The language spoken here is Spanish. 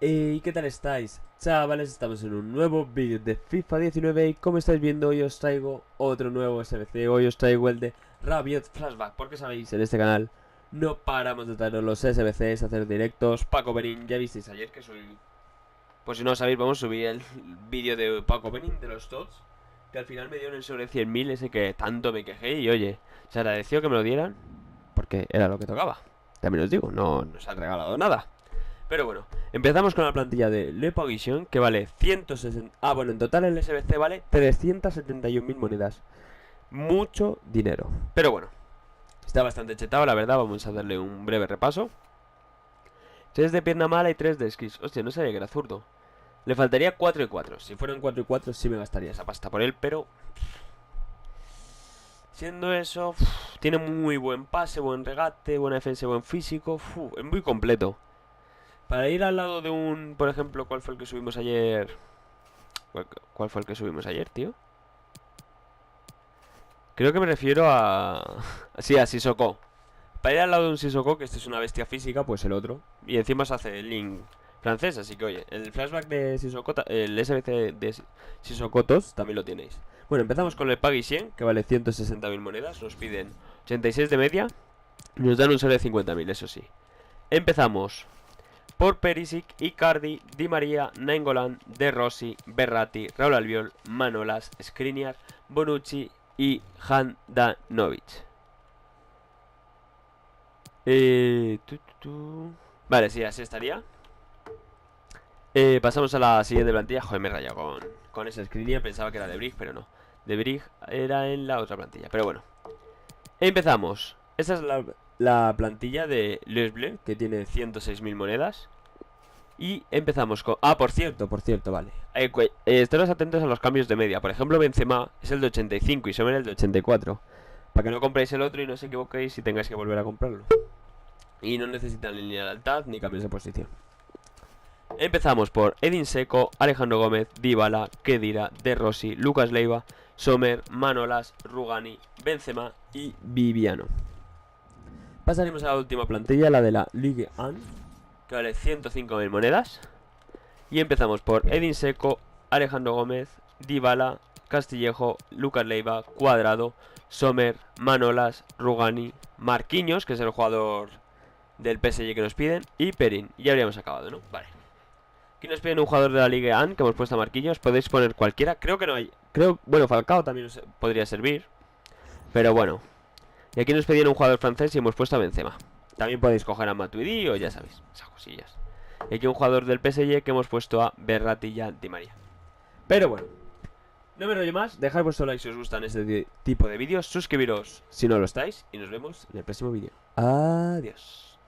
¿Y qué tal estáis? Chavales, estamos en un nuevo vídeo de FIFA 19 y como estáis viendo hoy os traigo otro nuevo SBC. Hoy os traigo el de Rabiot Flashback, porque sabéis, en este canal no paramos de traeros los SBCs, hacer directos. Paco Benín, ya visteis ayer que soy... Pues si no lo sabéis, vamos a subir el vídeo de Paco Benín, de los tots, que al final me dieron el sobre 100.000, ese que tanto me quejé y oye, se agradeció que me lo dieran, porque era lo que tocaba. También os digo, no nos han regalado nada. Pero bueno, empezamos con la plantilla de Le Paguision, que vale 160... Ah, bueno, en total el SBC vale 371.000 monedas. Mucho dinero. Pero bueno, está bastante chetado, la verdad. Vamos a darle un breve repaso. 3 de pierna mala y 3 de skills. Hostia, no sabía que era zurdo. Le faltaría 4 y 4. Si fueran 4 y 4 sí me gastaría esa pasta por él, pero... Siendo eso, tiene muy buen pase, buen regate, buena defensa, buen físico. Es muy completo. Para ir al lado de un, por ejemplo, ¿cuál fue el que subimos ayer? ¿Cuál fue el que subimos ayer, tío? Creo que me refiero a... Sí, a Sissoko. Para ir al lado de un Sissoko, que este es una bestia física, pues el otro. Y encima se hace el link francés, así que oye, el flashback de Sissoko, el SBC de Sissoko TOS también lo tenéis. Bueno, empezamos con el Parisien, que vale 160.000 monedas. Nos piden 86 de media. Y nos dan un sobre de 50.000, eso sí. Empezamos por Perisic, Icardi, Di María, Nainggolan, De Rossi, Verratti, Raúl Albiol, Manolas, Skriniar, Bonucci y Handanovic. Vale, sí, así estaría. Pasamos a la siguiente plantilla. Joder, me he rayado con esa Skriniar. Pensaba que era de Brig, pero no. De Brig era en la otra plantilla. Pero bueno, empezamos. Esta es la plantilla de Les Bleus, que tiene 106.000 monedas. Y empezamos con... Ah, por cierto, vale. Estaros atentos a los cambios de media. Por ejemplo, Benzema es el de 85 y Sommer el de 84. Para que no compréis el otro y no os equivoquéis y tengáis que volver a comprarlo. Y no necesitan ni lealtad ni cambios de posición. Empezamos por Edin Dzeko, Alejandro Gómez, Dybala, Khedira, De Rossi, Lucas Leiva, Sommer, Manolas, Rugani, Benzema y Viviano. Pasaremos a la última plantilla, la de la Ligue 1, que vale 105.000 monedas. Y empezamos por Edin Dzeko, Alejandro Gómez, Dybala, Castillejo, Lucas Leiva, Cuadrado, Sommer, Manolas, Rugani, Marquinhos, que es el jugador del PSG que nos piden, y Perin. Y ya habríamos acabado, ¿no? Vale. Aquí nos piden un jugador de la Ligue 1, que hemos puesto a Marquinhos. Podéis poner cualquiera. Creo que no hay... Bueno, Falcao también os podría servir. Pero bueno. Y aquí nos pedían un jugador francés y hemos puesto a Benzema. También podéis coger a Matuidi o ya sabéis, esas cosillas. Y aquí un jugador del PSG que hemos puesto a Verratti y a Di María. Pero bueno, no me rollo más. Dejad vuestro like si os gustan este tipo de vídeos. Suscribiros si no lo estáis. Y nos vemos en el próximo vídeo. Adiós.